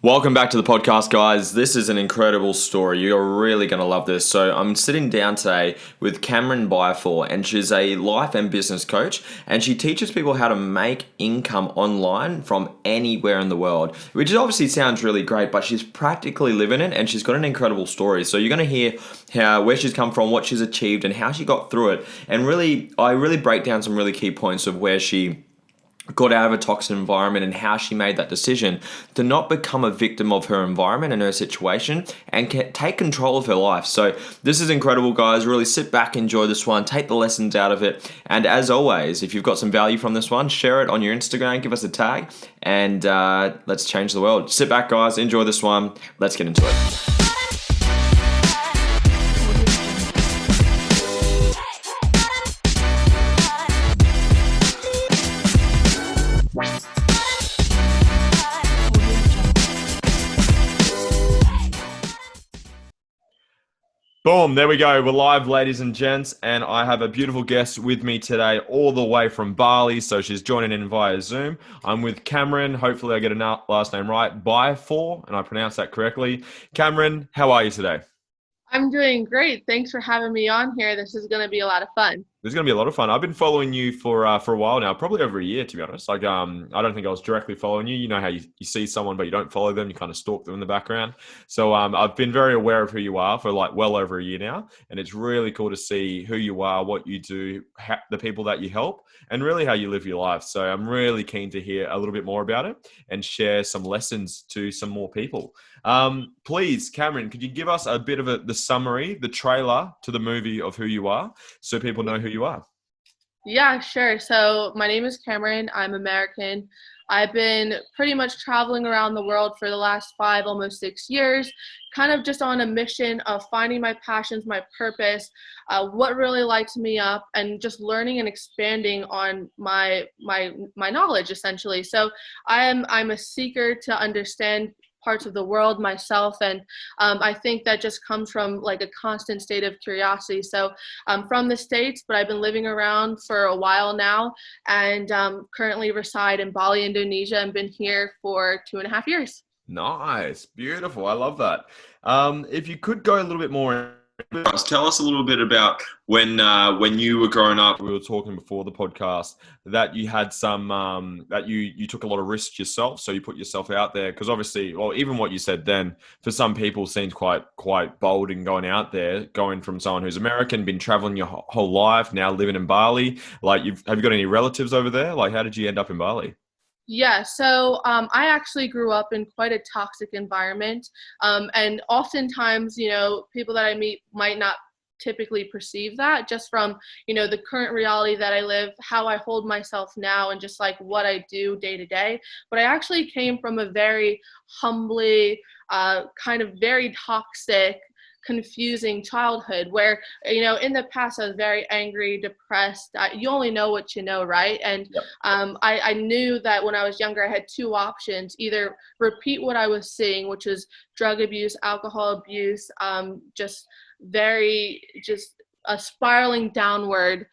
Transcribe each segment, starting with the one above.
Welcome back to the podcast, guys. This is an incredible story. You're really going to love this. So, I'm sitting down today with Cameron Biafore, and she's a life and business coach, and she teaches people how to make income online from anywhere in the world, which obviously sounds really great, but she's practically living it, and she's got an incredible story. So, you're going to hear where she's come from, what she's achieved, and how she got through it. And really, I really break down some really key points of where she got out of a toxic environment and how she made that decision to not become a victim of her environment and her situation and take control of her life. So this is incredible, guys. Really sit back, enjoy this one, take the lessons out of it. And as always, if you've got some value from this one, share it on your Instagram, give us a tag, and let's change the world. Sit back, guys, enjoy this one. Let's get into it. Boom, there we go. We're live, ladies and gents, and I have a beautiful guest with me today all the way from Bali, so she's joining in via Zoom. I'm with Cameron. Hopefully I get a last name right, Biafore, and I pronounce that correctly. Cameron, how are you today? I'm doing great. Thanks for having me on here. This is going to be a lot of fun. It's going to be a lot of fun. I've been following you for a while now, probably over a year, to be honest. I don't think I was directly following you. You know how you see someone, but you don't follow them. You kind of stalk them in the background. So I've been very aware of who you are for well over a year now. And it's really cool to see who you are, what you do, the people that you help, and really how you live your life. So I'm really keen to hear a little bit more about it and share some lessons to some more people. Please, Cameron, could you give us a bit of the summary, the trailer to the movie of who you are, so people know who you are? Yeah, sure. So my name is Cameron. I'm American. I've been pretty much traveling around the world for the last 5, almost 6 years, kind of just on a mission of finding my passions, my purpose, what really lights me up, and just learning and expanding on my knowledge, essentially. So I'm a seeker to understand parts of the world myself, and I think that just comes from like a constant state of curiosity. So I'm from the States, but I've been living around for a while now, and currently reside in Bali, Indonesia, and been here for 2.5 years. Nice, beautiful. I love that. If you could go a little bit more, tell us a little bit about when you were growing up. We were talking before the podcast that you had some that you took a lot of risks yourself, so you put yourself out there, because obviously, well, even what you said then for some people seems quite bold in going out there, going from someone who's American, been traveling your whole life, now living in Bali. Like, have you got any relatives over there? Like, how did you end up in Bali? Yeah, so I actually grew up in quite a toxic environment, and oftentimes, people that I meet might not typically perceive that just from, the current reality that I live, how I hold myself now, and just like what I do day to day. But I actually came from a very humbly, kind of very toxic, confusing childhood where, in the past I was very angry, depressed. You only know what you know, right? And Yep. I knew that when I was younger I had two options: either repeat what I was seeing, which is drug abuse, alcohol abuse, just a spiraling downward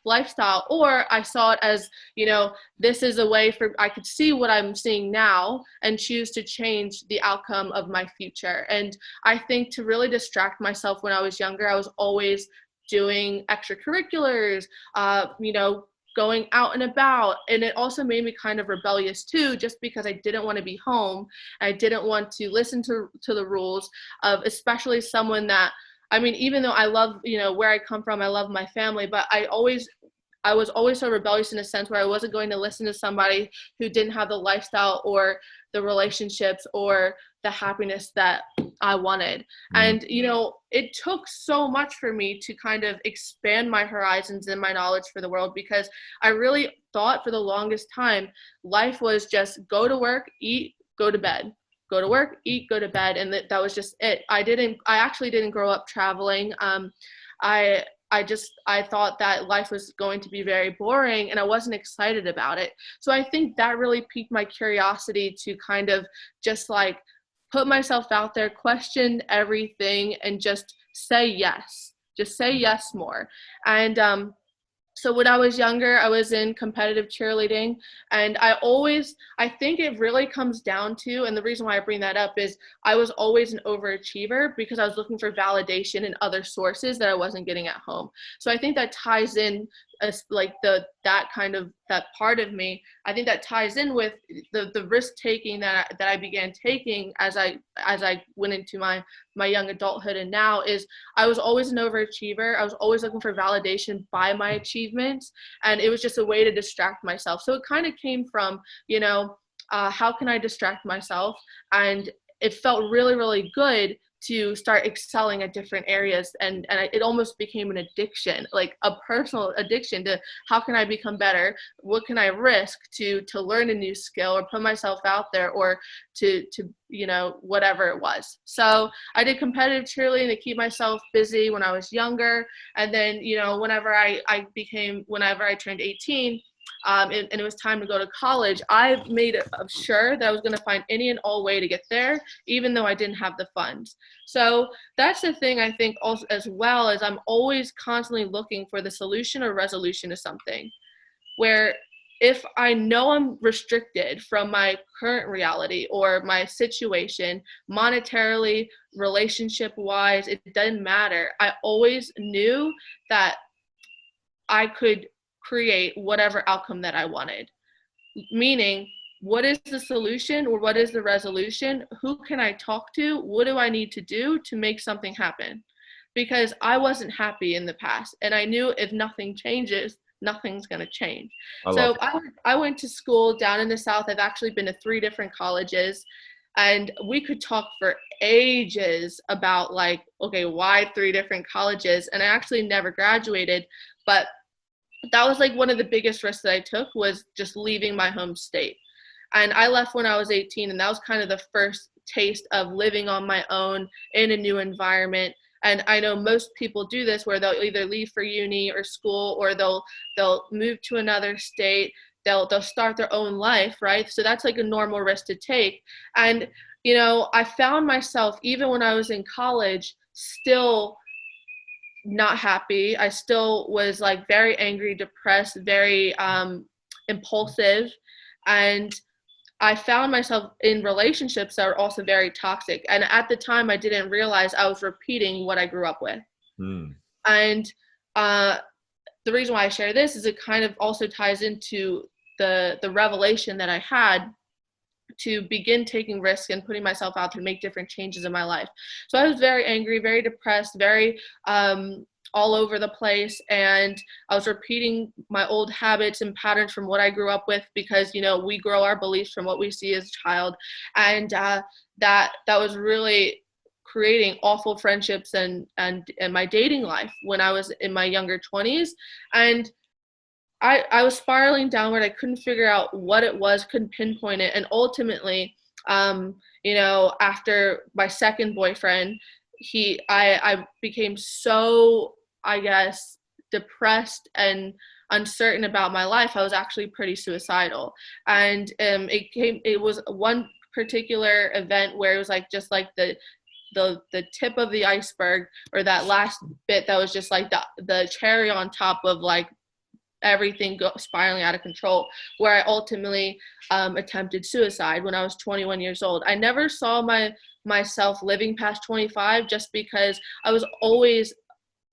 lifestyle, or I saw it as, this is a way for I could see what I'm seeing now and choose to change the outcome of my future. And I think to really distract myself when I was younger, I was always doing extracurriculars, going out and about. And it also made me kind of rebellious too, just because I didn't want to be home. I didn't want to listen to the rules of, especially someone that, even though I love, where I come from, I love my family, but I was always so rebellious in a sense where I wasn't going to listen to somebody who didn't have the lifestyle or the relationships or the happiness that I wanted. And, it took so much for me to kind of expand my horizons and my knowledge for the world, because I really thought for the longest time, life was just go to work, eat, go to bed. Go to work, eat, go to bed, and that was just it. I actually didn't grow up traveling. I thought that life was going to be very boring, and I wasn't excited about it. So I think that really piqued my curiosity to kind of just like put myself out there, question everything, and just say yes more. And So when I was younger, I was in competitive cheerleading, and I think it really comes down to, and the reason why I bring that up is I was always an overachiever because I was looking for validation in other sources that I wasn't getting at home. So I think that ties in as like that part of me. I think that ties in with the risk taking that I began taking as I went into my young adulthood, and now is I was always an overachiever. I was always looking for validation by my achievements, and it was just a way to distract myself. So it kind of came from, how can I distract myself? And it felt really, really good to start excelling at different areas, and it almost became an addiction, like a personal addiction to how can I become better, what can I risk to learn a new skill or put myself out there, or to whatever it was. So I did competitive cheerleading to keep myself busy when I was younger, and then whenever I turned 18, and it was time to go to college, I made sure that I was going to find any and all way to get there, even though I didn't have the funds. So that's the thing, I think, also, as well, as I'm always constantly looking for the solution or resolution to something, where if I know I'm restricted from my current reality or my situation, monetarily, relationship wise, it doesn't matter. I always knew that I could create whatever outcome that I wanted. Meaning, what is the solution or what is the resolution? Who can I talk to? What do I need to do to make something happen? Because I wasn't happy in the past, and I knew if nothing changes, nothing's going to change. I love So I went to school down in the South. I've actually been to 3 different colleges, and we could talk for ages about, like, okay, why 3 different colleges? And I actually never graduated, but that was like one of the biggest risks that I took, was just leaving my home state. And I left when I was 18, and that was kind of the first taste of living on my own in a new environment. And I know most people do this, where they'll either leave for uni or school, or they'll move to another state. They'll start their own life, right? So that's like a normal risk to take. And I found myself, even when I was in college, still not happy. I still was like very angry, depressed, very impulsive. And I found myself in relationships that were also very toxic. And at the time, I didn't realize I was repeating what I grew up with. And the reason why I share this is it kind of also ties into the revelation that I had to begin taking risks and putting myself out to make different changes in my life. So I was very angry, very depressed, very all over the place, and I was repeating my old habits and patterns from what I grew up with, because we grow our beliefs from what we see as a child, and that was really creating awful friendships and my dating life when I was in my younger 20s. And I was spiraling downward. I couldn't figure out what it was, couldn't pinpoint it. And ultimately, after my second boyfriend, I became so, I guess, depressed and uncertain about my life. I was actually pretty suicidal. And it was one particular event where it was like, just like the tip of the iceberg, or that last bit that was just like the cherry on top of like everything spiraling out of control, where I ultimately attempted suicide when I was 21 years old. I never saw myself living past 25, just because I was always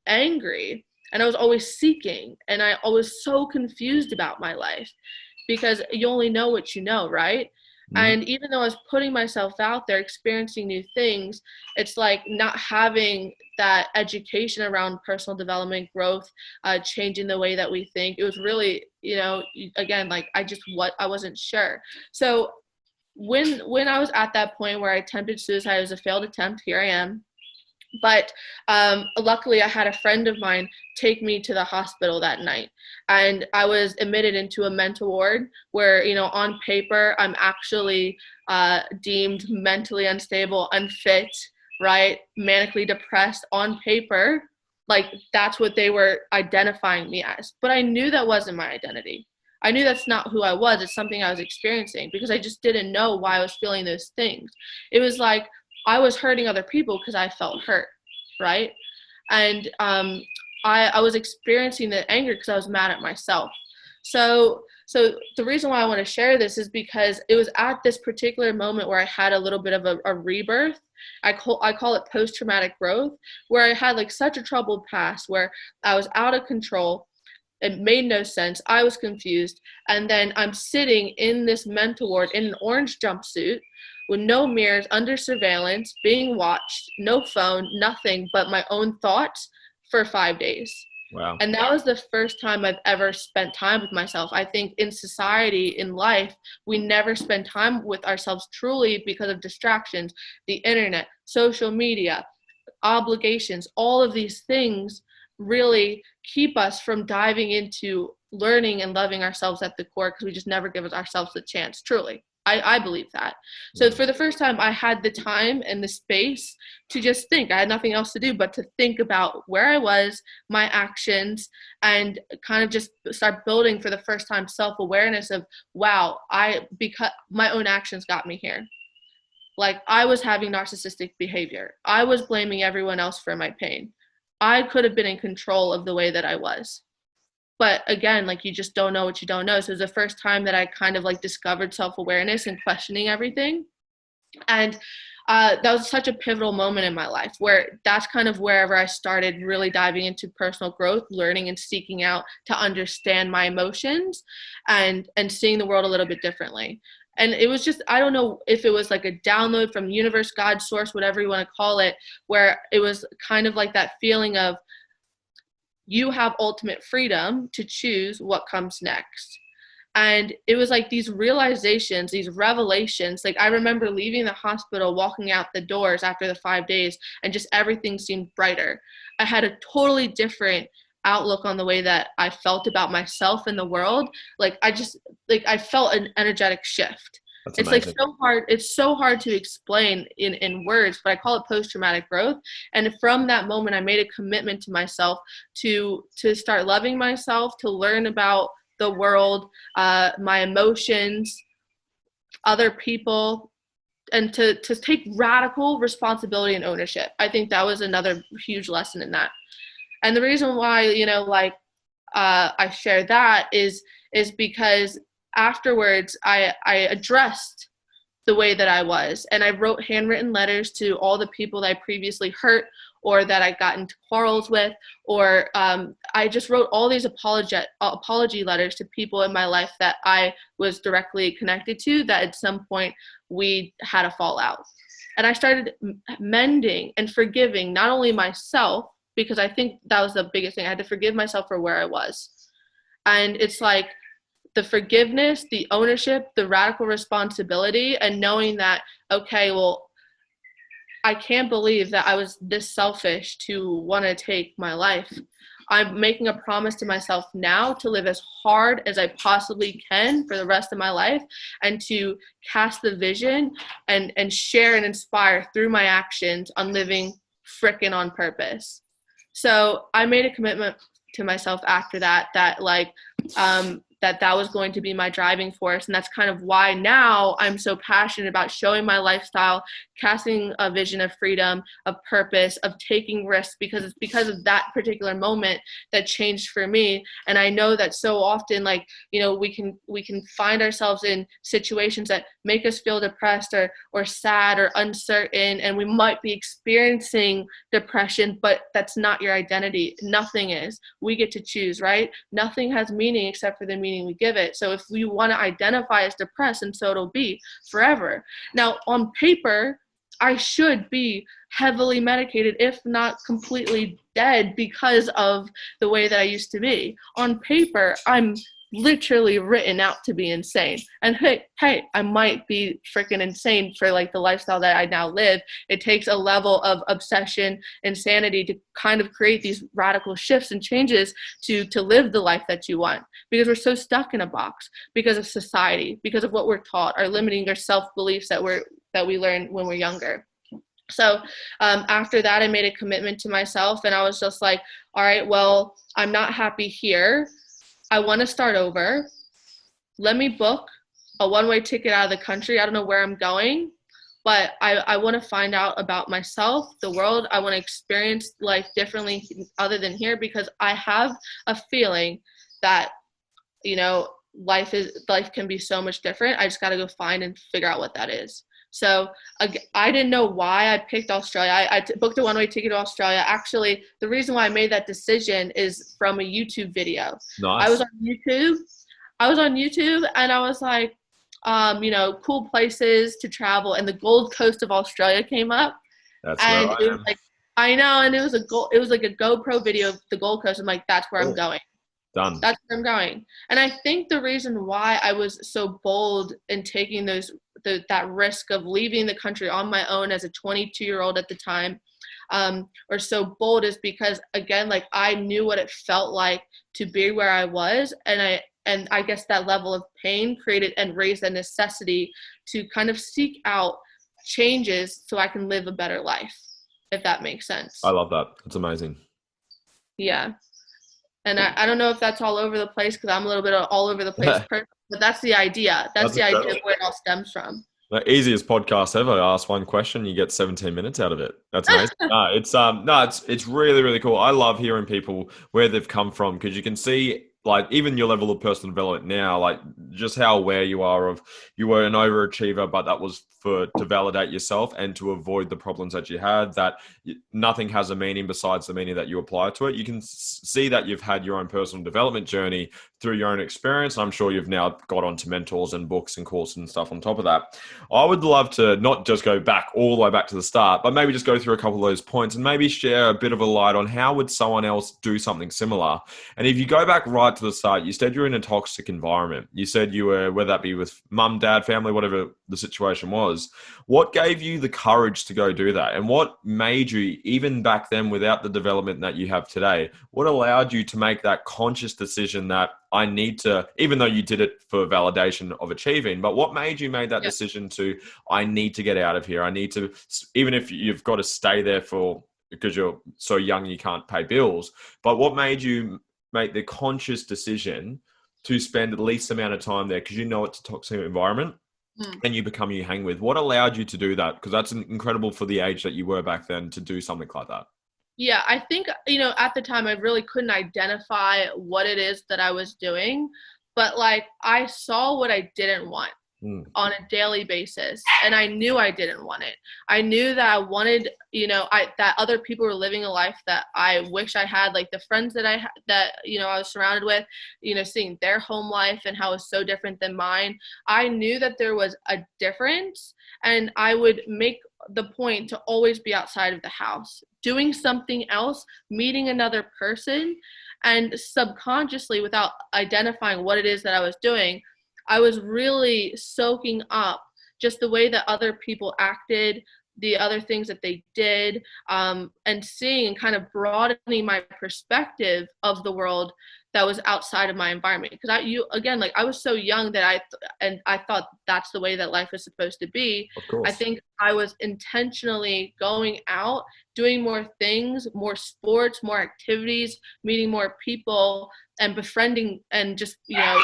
angry and I was always seeking, and I was so confused about my life, because you only know what you know, right? And even though I was putting myself out there, experiencing new things, it's like not having that education around personal development, growth, changing the way that we think. It was really, again, like I wasn't sure. So when I was at that point where I attempted suicide, it was a failed attempt. Here I am. But luckily, I had a friend of mine take me to the hospital that night, and I was admitted into a mental ward where, on paper, I'm actually deemed mentally unstable, unfit, right? Manically depressed on paper. Like, that's what they were identifying me as. But I knew that wasn't my identity. I knew that's not who I was. It's something I was experiencing, because I just didn't know why I was feeling those things. It was like I was hurting other people because I felt hurt, right? And I was experiencing the anger because I was mad at myself. So the reason why I want to share this is because it was at this particular moment where I had a little bit of a rebirth. I call it post-traumatic growth, where I had like such a troubled past where I was out of control. It made no sense. I was confused. And then I'm sitting in this mental ward in an orange jumpsuit with no mirrors, under surveillance, being watched, no phone, nothing but my own thoughts for 5 days. Wow. And that was the first time I've ever spent time with myself. I think in society, in life, we never spend time with ourselves truly because of distractions, the internet, social media, obligations, all of these things really keep us from diving into learning and loving ourselves at the core, because we just never give ourselves the chance, truly. I believe that. So for the first time, I had the time and the space to just think. I had nothing else to do but to think about where I was, my actions, and kind of just start building for the first time self-awareness of, wow, because my own actions got me here. Like, I was having narcissistic behavior. I was blaming everyone else for my pain. I could have been in control of the way that I was. But again, like, you just don't know what you don't know. So it was the first time that I kind of like discovered self-awareness and questioning everything. And that was such a pivotal moment in my life, where that's kind of wherever I started really diving into personal growth, learning and seeking out to understand my emotions and seeing the world a little bit differently. And it was just, I don't know if it was like a download from universe, God, source, whatever you want to call it, where it was kind of like that feeling of, you have ultimate freedom to choose what comes next. And it was like these realizations, these revelations. Like, I remember leaving the hospital, walking out the doors after the 5 days, and just everything seemed brighter. I had a totally different outlook on the way that I felt about myself and the world. Like, I felt an energetic shift. That's it's amazing. like so hard. It's so hard to explain in words, but I call it post-traumatic growth. And from that moment, I made a commitment to myself to start loving myself, to learn about the world, my emotions, other people, and to take radical responsibility and ownership. I think that was another huge lesson in that. And the reason why, I share that is because afterwards I addressed the way that I was, and I wrote handwritten letters to all the people that I previously hurt or that I got into quarrels with, or I just wrote all these apology letters to people in my life that I was directly connected to, that at some point we had a fallout. And I started mending and forgiving not only myself, because I think that was the biggest thing. I had to forgive myself for where I was. And it's like the forgiveness, the ownership, the radical responsibility, and knowing that, okay, well, I can't believe that I was this selfish to want to take my life. I'm making a promise to myself now to live as hard as I possibly can for the rest of my life, and to cast the vision and share and inspire through my actions on living frickin' on purpose. So I made a commitment to myself after that that was going to be my driving force. And that's kind of why now I'm so passionate about showing my lifestyle, casting a vision of freedom, of purpose, of taking risks, because it's because of that particular moment that changed for me. And I know that so often, we can find ourselves in situations that make us feel depressed or sad or uncertain, and we might be experiencing depression, but that's not your identity. Nothing is. We get to choose, right? Nothing has meaning except for the meaning we give it. So if we want to identify as depressed, and so it'll be forever. Now, on paper, I should be heavily medicated, if not completely dead, because of the way that I used to be. On paper, I'm literally written out to be insane. And hey, I might be freaking insane for the lifestyle that I now live. It takes a level of obsession, insanity to kind of create these radical shifts and changes to live the life that you want, because we're so stuck in a box because of society, because of what we're taught, our limiting, our self-beliefs that we learn when we're younger. So after that, I made a commitment to myself, and I was just like, all right, well, I'm not happy here. I want to start over. Let me book a one-way ticket out of the country. I don't know where I'm going. but I want to find out about myself, the world. I want to experience life differently other than here, because I have a feeling that, you know, life can be so much different. I just got to go find and figure out what that is. So I didn't know why I picked Australia. I booked a one-way ticket to Australia. Actually, the reason why I made that decision is from a YouTube video. I Nice. was on YouTube. I was on YouTube and I was like, you know, cool places to travel, and the Gold Coast of Australia came up, That's where and I it was am. like, I know, and it was like a GoPro video of the Gold Coast. I'm like, that's where I'm Cool. going. Done. That's where I'm going. And I think the reason why I was so bold in taking that risk of leaving the country on my own as a 22-year-old at the time, or so bold, is because, again, like, I knew what it felt like to be where I was, and I guess that level of pain created and raised a necessity to kind of seek out changes so I can live a better life, if that makes sense. I love that. It's amazing. Yeah. And I don't know if that's all over the place, because I'm a little bit of all over the place person, but that's the idea. That's That's the idea of incredible. where it all stems from. The easiest podcast ever. Ask one question, you get 17 minutes out of it. That's amazing. No, it's really, really cool. I love hearing people where they've come from, because you can see, like, even your level of personal development now, like, just how aware you are of, you were an overachiever, but that was to validate yourself and to avoid the problems that you had, that nothing has a meaning besides the meaning that you apply to it. You can see that you've had your own personal development journey through your own experience. I'm sure you've now got onto mentors and books and courses and stuff on top of that. I would love to not just go back all the way back to the start, but maybe just go through a couple of those points and maybe share a bit of a light on how would someone else do something similar. And if you go back right to the start, you said you're in a toxic environment. You said you were, whether that be with mum, dad, family, whatever the situation was. What gave you the courage to go do that? And what made you, even back then, without the development that you have today, what allowed you to make that conscious decision that I need to, even though you did it for validation of achieving, but what made you make that decision to, I need to get out of here. I need to, even if you've got to stay there for, because you're so young, you can't pay bills, but what made you make the conscious decision to spend at least amount of time there? Because you know it's a toxic environment and you become you hang with. What allowed you to do that? Because that's incredible for the age that you were back then to do something like that. Yeah, I think, you know, at the time I really couldn't identify what it is that I was doing, but like, I saw what I didn't want on a daily basis, and I knew I didn't want it. I knew that I wanted, you know, that other people were living a life that I wish I had, like the friends that you know, I was surrounded with, you know, seeing their home life and how it was so different than mine. I knew that there was a difference, and I would make the point to always be outside of the house, doing something else, meeting another person, and subconsciously, without identifying what it is that I was doing, I was really soaking up just the way that other people acted, the other things that they did, and seeing and kind of broadening my perspective of the world that was outside of my environment. Because I was so young that I thought that's the way that life is supposed to be. Of course. I think I was intentionally going out, doing more things, more sports, more activities, meeting more people, and befriending, and just, you know,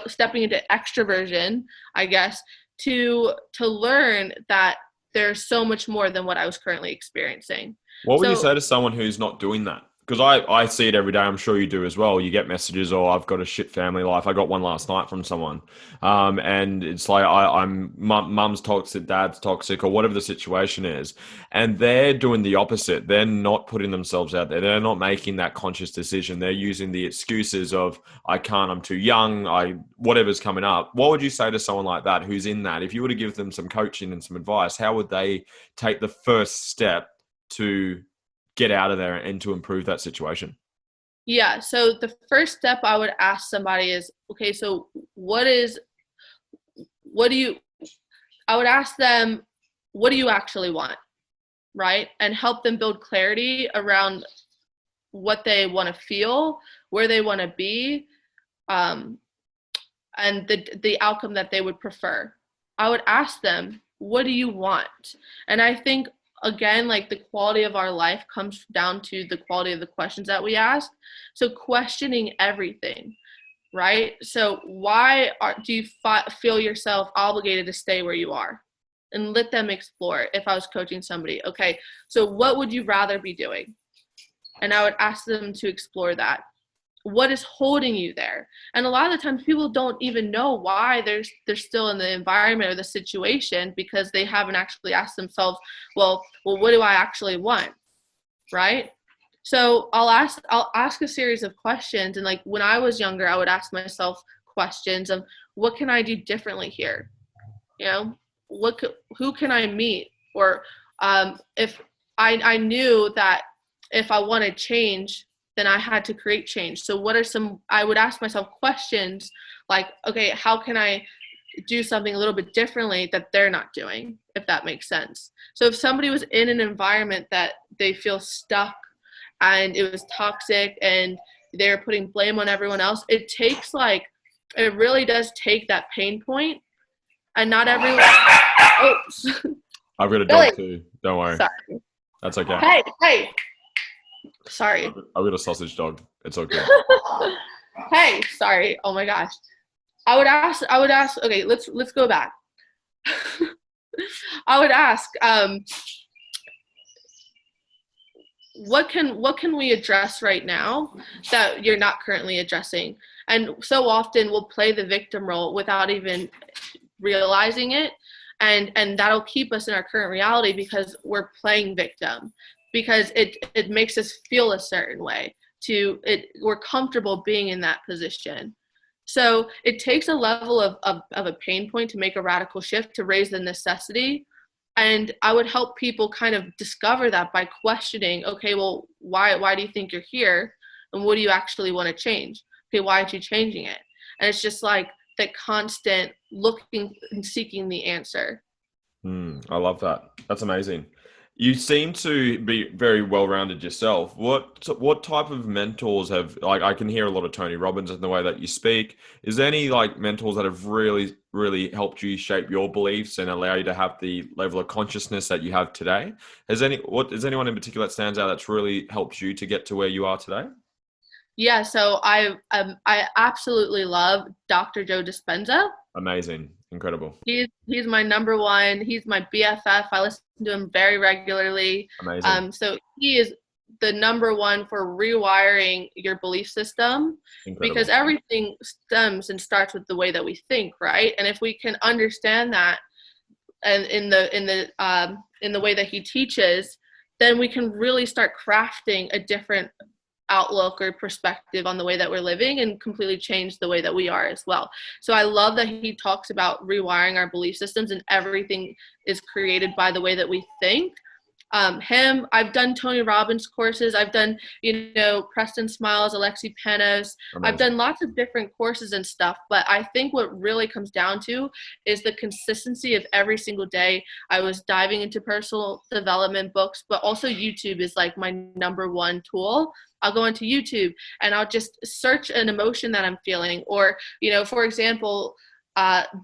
stepping into extroversion, I guess, to learn that there's so much more than what I was currently experiencing. What would you say to someone who's not doing that? Because I see it every day. I'm sure you do as well. You get messages, oh, I've got a shit family life. I got one last night from someone. And it's like, mum's toxic, dad's toxic, or whatever the situation is. And they're doing the opposite. They're not putting themselves out there. They're not making that conscious decision. They're using the excuses of, I can't, I'm too young, whatever's coming up. What would you say to someone like that who's in that? If you were to give them some coaching and some advice, how would they take the first step to get out of there and to improve that situation? Yeah. So the first step I would ask somebody is, okay, so I would ask them, what do you actually want? Right. And help them build clarity around what they want to feel, where they want to be, and the outcome that they would prefer. I would ask them, what do you want? And I think, again, like, the quality of our life comes down to the quality of the questions that we ask. So questioning everything, right? So why do you feel yourself obligated to stay where you are? and let them explore. If I was coaching somebody, okay, so what would you rather be doing? And I would ask them to explore that. What is holding you there? And a lot of the times people don't even know why they're still in the environment or the situation, because they haven't actually asked themselves, well, what do I actually want? Right? So I'll ask a series of questions. And like when I was younger, I would ask myself questions of, what can I do differently here? You know, who can I meet? Or if I knew that if I wanted change, then I had to create change. So what are I would ask myself questions like, okay, how can I do something a little bit differently that they're not doing, if that makes sense. So if somebody was in an environment that they feel stuck and it was toxic and they're putting blame on everyone else, it really does take that pain point, and not everyone. Oops. I've got a dog too. Don't worry. Sorry. That's okay. Hey. Sorry. I've got a sausage dog. It's okay. Hey, sorry. Oh my gosh. I would ask, okay, let's go back. I would ask, what can we address right now that you're not currently addressing? And so often we'll play the victim role without even realizing it. And that'll keep us in our current reality because we're playing victim, because it makes us feel a certain way. We're comfortable being in that position. So it takes a level of a pain point to make a radical shift, to raise the necessity. And I would help people kind of discover that by questioning, okay, well, why do you think you're here? And what do you actually want to change? Okay, why aren't you changing it? And it's just like that constant looking and seeking the answer. I love that. That's amazing. You seem to be very well-rounded yourself. What type of mentors I can hear a lot of Tony Robbins in the way that you speak. Is there any mentors that have really, really helped you shape your beliefs and allow you to have the level of consciousness that you have today? Is anyone in particular that stands out that's really helped you to get to where you are today? Yeah, so I absolutely love Dr. Joe Dispenza. Amazing. Incredible. He's my number one. He's my BFF. I listen to him very regularly. Amazing. So he is the number one for rewiring your belief system. Incredible. Because everything stems and starts with the way that we think, right? And if we can understand that, and in the way that he teaches, then we can really start crafting a different outlook or perspective on the way that we're living and completely change the way that we are as well. So I love that he talks about rewiring our belief systems, and everything is created by the way that we think. I've done Tony Robbins courses. I've done, Preston Smiles, Alexi Panos. Amazing. I've done lots of different courses and stuff, but I think what really comes down to is the consistency of every single day. I was diving into personal development books, but also YouTube is like my number one tool. I'll go into YouTube and I'll just search an emotion that I'm feeling. Or, for example,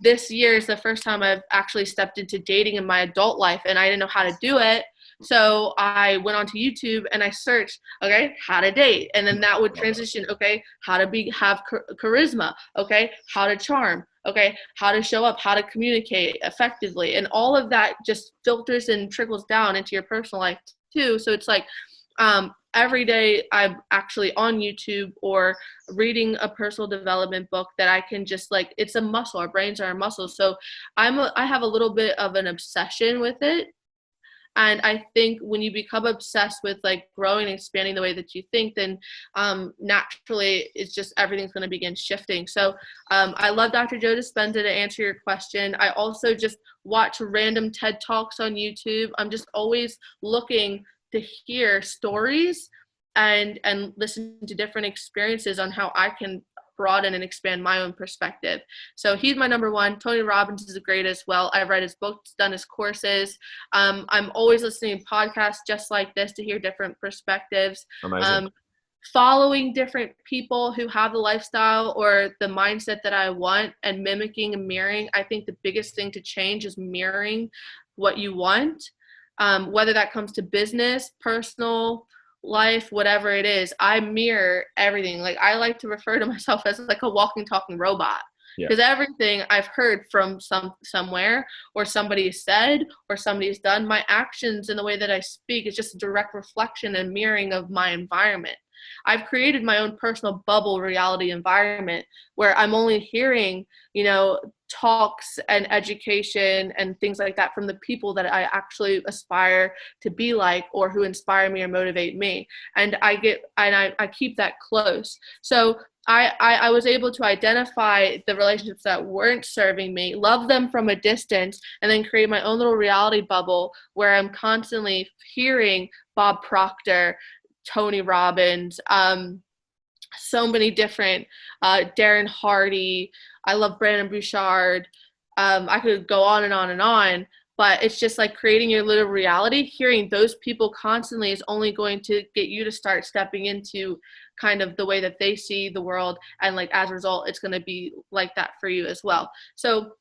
this year is the first time I've actually stepped into dating in my adult life, and I didn't know how to do it. So I went onto YouTube and I searched, okay, how to date. And then that would transition, okay, how to have charisma, okay, how to charm, okay, how to show up, how to communicate effectively. And all of that just filters and trickles down into your personal life too. So it's like, every day I'm actually on YouTube or reading a personal development book that I can just it's a muscle. Our brains are a muscle. So I have a little bit of an obsession with it. And I think when you become obsessed with growing and expanding the way that you think, then naturally it's just everything's going to begin shifting. So I love Dr. Joe Dispenza, to answer your question. I also just watch random TED Talks on YouTube. I'm just always looking to hear stories and listen to different experiences on how I can broaden and expand my own perspective. So he's my number one. Tony Robbins is great as well. I've read his books, done his courses. I'm always listening to podcasts just like this to hear different perspectives. Amazing. Following different people who have the lifestyle or the mindset that I want and mimicking and mirroring. I think the biggest thing to change is mirroring what you want, whether that comes to business, personal life, whatever it is. I mirror everything. I like to refer to myself as a walking, talking robot. because everything I've heard from somewhere, or somebody said, or somebody's done, my actions and the way that I speak is just a direct reflection and mirroring of my environment. I've created my own personal bubble reality environment where I'm only hearing, talks and education and things like that from the people that I actually aspire to be like, or who inspire me or motivate me. And I keep that close. So I was able to identify the relationships that weren't serving me, love them from a distance, and then create my own little reality bubble where I'm constantly hearing Bob Proctor, Tony Robbins, so many different, Darren Hardy. I love Brandon Bouchard. I could go on and on and on, but it's just like creating your little reality. Hearing those people constantly is only going to get you to start stepping into kind of the way that they see the world. And like, as a result, it's going to be like that for you as well. So,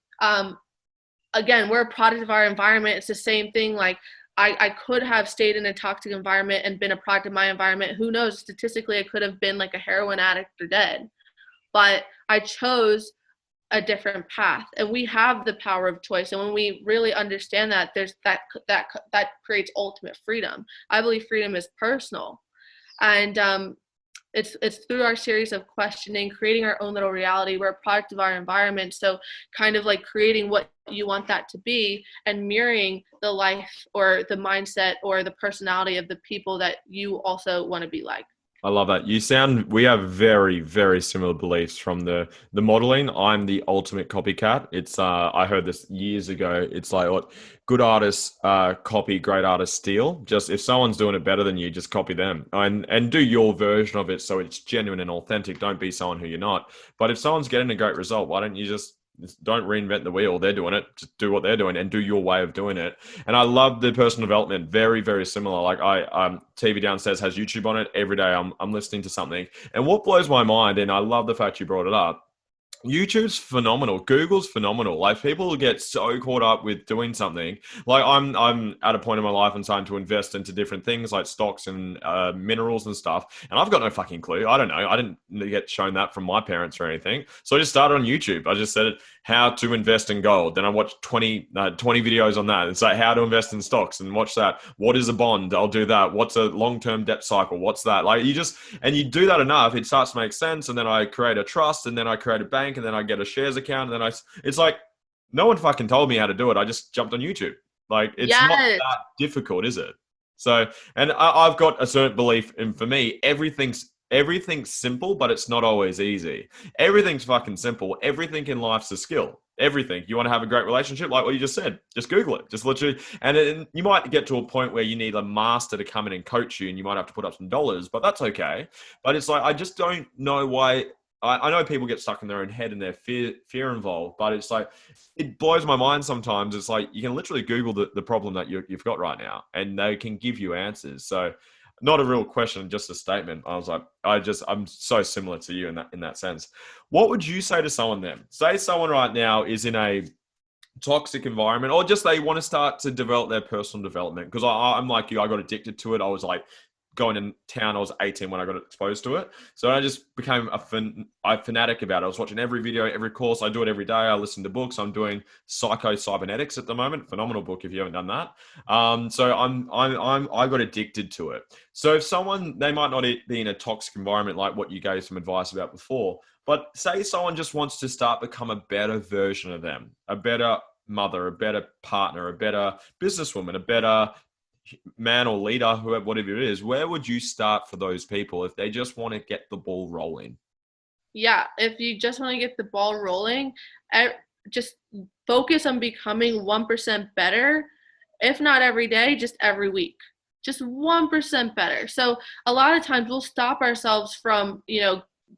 again, we're a product of our environment. It's the same thing. Like, I could have stayed in a toxic environment and been a product of my environment. Who knows? Statistically, I could have been like a heroin addict or dead. But I chose a different path, and we have the power of choice. And when we really understand that, there's that creates ultimate freedom. I believe freedom is personal, and it's through our series of questioning, creating our own little reality. We're a product of our environment. So kind of like creating what you want that to be and mirroring the life or the mindset or the personality of the people that you also want to be like. I love that. We have very, very similar beliefs from the modeling. I'm the ultimate copycat. It's, I heard this years ago. It's like what good artists copy, great artists steal. Just if someone's doing it better than you, just copy them and do your version of it. So it's genuine and authentic. Don't be someone who you're not. But if someone's getting a great result, why don't you just don't reinvent the wheel? They're doing it. Just do what they're doing and do your way of doing it. And I love the personal development. Very, very similar. Like TV downstairs has YouTube on it. Every day I'm listening to something. And what blows my mind, and I love the fact you brought it up, YouTube's phenomenal. Google's phenomenal. Like, people get so caught up with doing something. Like, I'm at a point in my life and starting to invest into different things like stocks and minerals and stuff. And I've got no fucking clue. I don't know. I didn't get shown that from my parents or anything. So I just started on YouTube. I just said how to invest in gold. Then I watched 20 videos on that. It's like how to invest in stocks and watch that. What is a bond? I'll do that. What's a long-term debt cycle? What's that? Like, you do that enough, it starts to make sense. And then I create a trust, and then I create a bank, and then I get a shares account, and then it's like, no one fucking told me how to do it. I just jumped on YouTube. Like, it's not that difficult, is it? So, and I've got a certain belief in, for me, everything's simple, but it's not always easy. Everything's fucking simple. Everything in life's a skill. Everything. You want to have a great relationship, like what you just said, just Google it. Just literally, and you might get to a point where you need a master to come in and coach you, and you might have to put up some dollars, but that's okay. But it's like, I just don't know why. I know people get stuck in their own head and their fear involved, but it's like, it blows my mind sometimes. It's like, you can literally Google the problem that you've got right now, and they can give you answers. So, not a real question, just a statement. I was like, I'm so similar to you in that sense. What would you say to someone then? Say someone right now is in a toxic environment, or just they want to start to develop their personal development. Because I'm like you, I got addicted to it. I was like going in town. I was 18 when I got exposed to it. So I just became a fanatic about it. I was watching every video, every course. I do it every day. I listen to books. I'm doing Psycho-Cybernetics at the moment. Phenomenal book if you haven't done that. So I got addicted to it. So if they might not be in a toxic environment like what you gave some advice about before, but say someone just wants to start become a better version of them, a better mother, a better partner, a better businesswoman, a better man or leader, whoever, whatever it is, where would you start for those people if they just want to get the ball rolling? Yeah, if you just want to get the ball rolling, just focus on becoming 1% better, if not every day, just every week. Just 1% better. So a lot of times we'll stop ourselves from,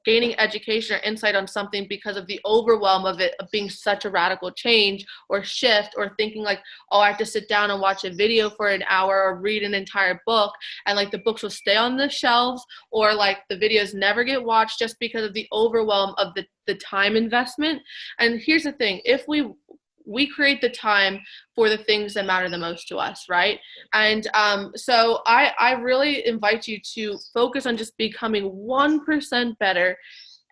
gaining education or insight on something because of the overwhelm of it, of being such a radical change or shift, or thinking like, oh, I have to sit down and watch a video for an hour or read an entire book, and like the books will stay on the shelves, or like the videos never get watched just because of the overwhelm of the time investment. And here's the thing, if we create the time for the things that matter the most to us, right? And so I really invite you to focus on just becoming 1% better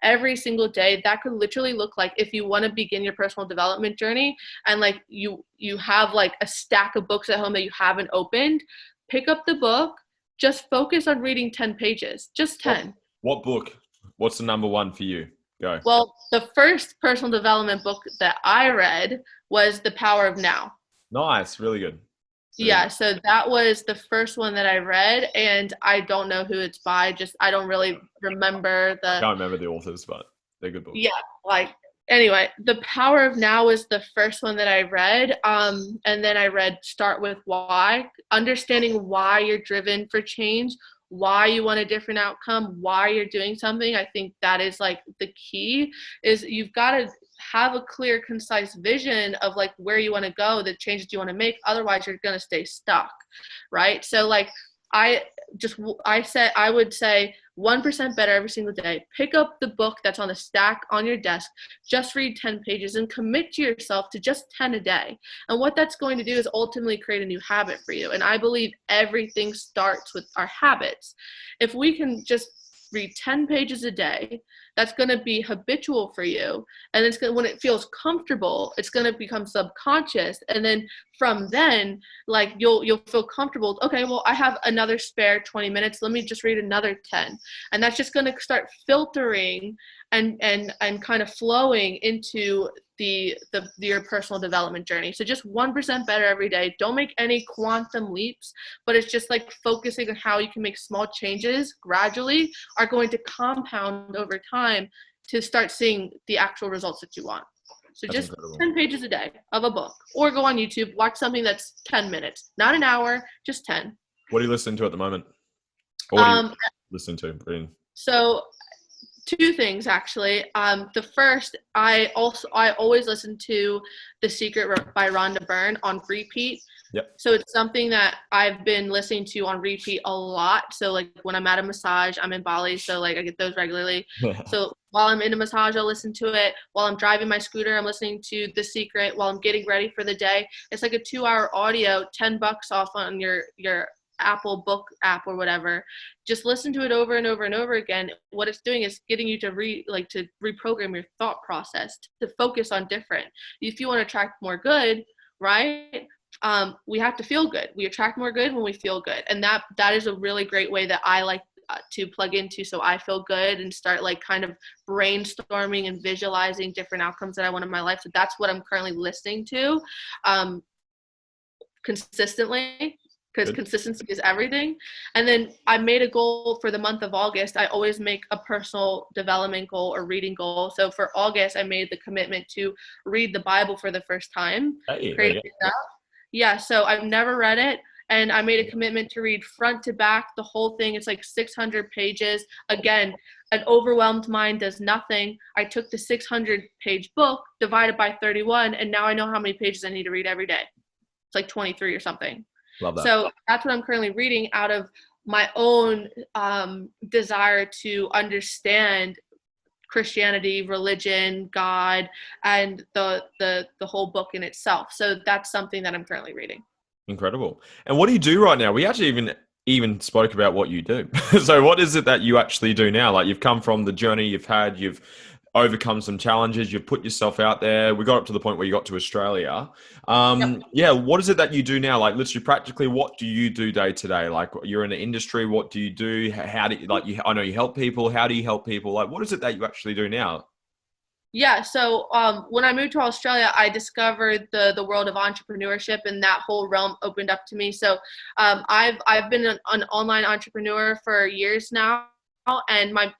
every single day. That could literally look like, if you want to begin your personal development journey and like you have like a stack of books at home that you haven't opened, pick up the book, just focus on reading 10 pages, just 10. What book? What's the number one for you? Go. Well, the first personal development book that I read was The Power of Now. Nice. Really good. Yeah, so that was the first one that I read, and I don't know who it's by. Just I don't really remember I can't remember the authors, but they're good books. Yeah, like anyway, The Power of Now was the first one that I read. And then I read Start With Why, understanding why you're driven for change, why you want a different outcome, why you're doing something. I think that is like the key, is you've got to have a clear, concise vision of like where you want to go, the changes you want to make. Otherwise you're going to stay stuck, right? So like I would say 1% better every single day. Pick up the book that's on the stack on your desk, just read 10 pages and commit to yourself to just 10 a day. And what that's going to do is ultimately create a new habit for you. And I believe everything starts with our habits. If we can just read 10 pages a day, that's going to be habitual for you. And it's going to, when it feels comfortable, it's going to become subconscious. And then from then, like you'll feel comfortable. Okay, well, I have another spare 20 minutes. Let me just read another 10. And that's just going to start filtering and kind of flowing into your personal development journey. So just 1% better every day. Don't make any quantum leaps, but it's just like focusing on how you can make small changes gradually are going to compound over time to start seeing the actual results that you want. So That's just incredible. 10 pages a day of a book, or go on YouTube, watch something that's 10 minutes, not an hour, just 10. What are you listening to at the moment? Or what are you listening to, Brian? So two things actually. The first, I always listen to The Secret by Rhonda Byrne on repeat. Yep. So it's something that I've been listening to on repeat a lot. So like when I'm at a massage, I'm in Bali, so like I get those regularly. So while I'm in a massage, I'll listen to it. While I'm driving my scooter, I'm listening to The Secret. While I'm getting ready for the day, it's like a 2-hour audio, $10 off on your Apple book app or whatever. Just listen to it over and over and over again. What it's doing is getting you to reprogram your thought process, to focus on different. If you want to attract more good, right? We have to feel good. We attract more good when we feel good. And that is a really great way that I like to plug into, so I feel good and start like kind of brainstorming and visualizing different outcomes that I want in my life. So that's what I'm currently listening to consistently, because consistency is everything. And then I made a goal for the month of August. I always make a personal development goal or reading goal. So for August, I made the commitment to read the Bible for the first time. Yeah, so I've never read it. And I made a commitment to read front to back, the whole thing. It's like 600 pages. Again, an overwhelmed mind does nothing. I took the 600-page book, divided by 31, and now I know how many pages I need to read every day. It's like 23 or something. Love that. So that's what I'm currently reading out of my own desire to understand Christianity, religion, God, and the whole book in itself. So that's something that I'm currently reading. Incredible. And what do you do right now? We actually even spoke about what you do. So what is it that you actually do now? Like, you've come from the journey you've overcome some challenges, you've put yourself out there. We got up to the point where you got to Australia. Yep. Yeah. What is it that you do now? Like, literally practically, what do you do day to day? Like, you're in the industry, what do you do? How do you, like, I know you help people. How do you help people? Like, what is it that you actually do now? Yeah, so when I moved to Australia, I discovered the world of entrepreneurship, and that whole realm opened up to me. So I've been an online entrepreneur for years now, and my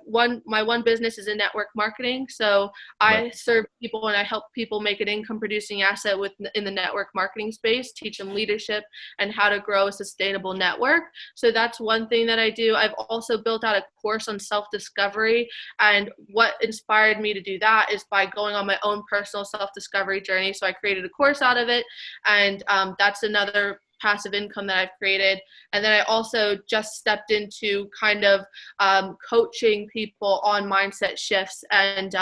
one business is in network marketing. So I serve people and I help people make an income producing asset in the network marketing space, teach them leadership and how to grow a sustainable network. So that's one thing that I do. I've also built out a course on self-discovery, and what inspired me to do that is by going on my own personal self-discovery journey. So I created a course out of it, and that's another passive income that I've created. And then I also just stepped into kind of coaching people on mindset shifts and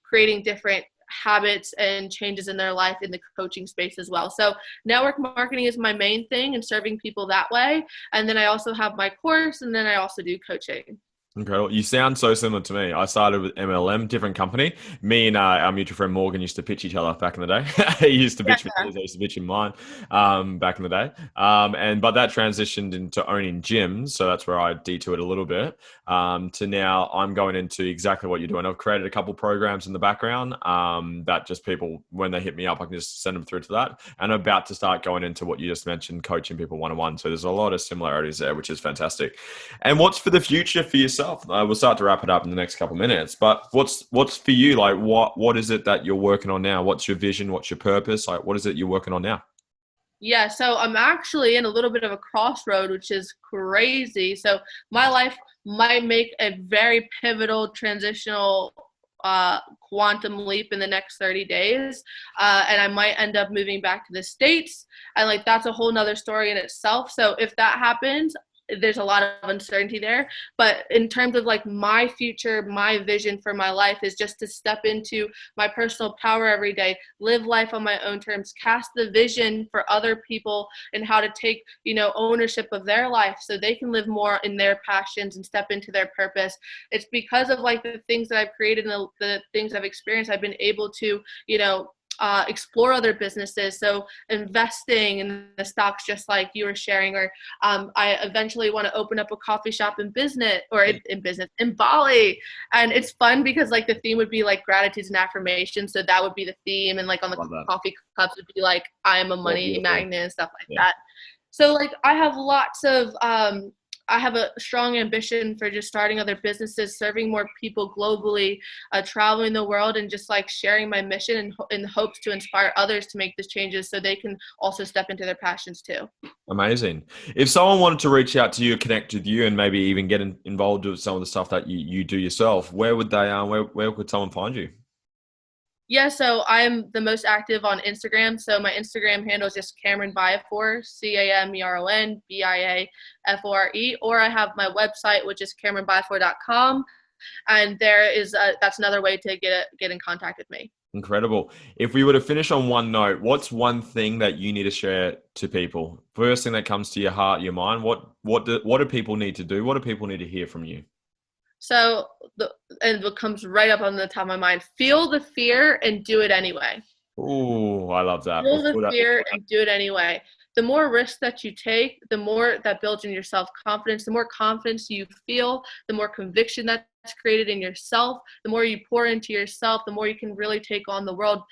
creating different habits and changes in their life in the coaching space as well. So network marketing is my main thing, and serving people that way. And then I also have my course, and then I also do coaching. Incredible. You sound so similar to me. I started with MLM, different company. Me and our mutual friend Morgan used to pitch each other back in the day. He used to Yeah. bitch me, I used to bitch him mine back in the day. But that transitioned into owning gyms, so that's where I detoured a little bit. To now, I'm going into exactly what you're doing. I've created a couple programs in the background that just people, when they hit me up, I can just send them through to that. And I'm about to start going into what you just mentioned, coaching people one-on-one. So there's a lot of similarities there, which is fantastic. And what's for the future for yourself? We'll start to wrap it up in the next couple of minutes. But what's for you? Like, what is it that you're working on now? What's your vision? What's your purpose? Like, what is it you're working on now? Yeah, so I'm actually in a little bit of a crossroad, which is crazy. So my life might make a very pivotal transitional quantum leap in the next 30 days. And I might end up moving back to the States. And like, that's a whole nother story in itself. So if that happens, there's a lot of uncertainty there. But in terms of like my future, my vision for my life is just to step into my personal power every day, live life on my own terms, cast the vision for other people and how to take, ownership of their life so they can live more in their passions and step into their purpose. It's because of like the things that I've created and the things I've experienced, I've been able to, explore other businesses. So investing in the stocks, just like you were sharing, or I eventually want to open up a coffee shop in Bali. And it's fun because like the theme would be like gratitudes and affirmations. So that would be the theme. And like on the coffee cups would be like, I am a money magnet and stuff like that. So like I have a strong ambition for just starting other businesses, serving more people globally, traveling the world, and just like sharing my mission in hopes to inspire others to make these changes so they can also step into their passions too. Amazing. If someone wanted to reach out to you, connect with you, and maybe even get involved with some of the stuff that you do yourself, where would they? Where could someone find you? Yeah, so I'm the most active on Instagram. So my Instagram handle is just Cameron Biafore, CameronBiafore, or I have my website, which is CameronBiafore.com, and that's another way to get in contact with me. Incredible. If we were to finish on one note, what's one thing that you need to share to people? First thing that comes to your heart, your mind. What do people need to do? What do people need to hear from you? So, and what comes right up on the top of my mind, feel the fear and do it anyway. Oh, I love that. Feel the fear and do it anyway. The more risk that you take, the more that builds in your self-confidence. The more confidence you feel, the more conviction that's created in yourself. The more you pour into yourself, the more you can really take on the world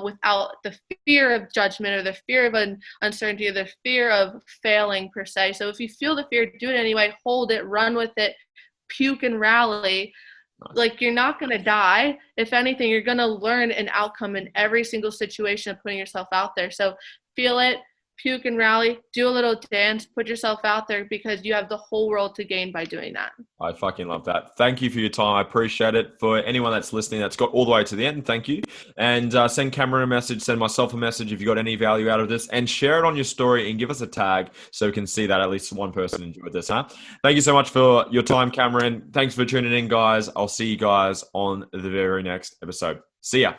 without the fear of judgment or the fear of an uncertainty or the fear of failing per se. So if you feel the fear, do it anyway. Hold it, run with it. Puke and rally. Like, you're not going to die. If anything, you're going to learn an outcome in every single situation of putting yourself out there. So feel it, puke and rally, do a little dance, put yourself out there, because you have the whole world to gain by doing that. I fucking love that. Thank you for your time. I appreciate it. For anyone that's listening that's got all the way to the end, thank you. And send Cameron a message, send myself a message if you got any value out of this, and share it on your story and give us a tag so we can see that at least one person enjoyed this, huh? Thank you so much for your time, Cameron. Thanks for tuning in, guys. I'll see you guys on the very next episode. See ya.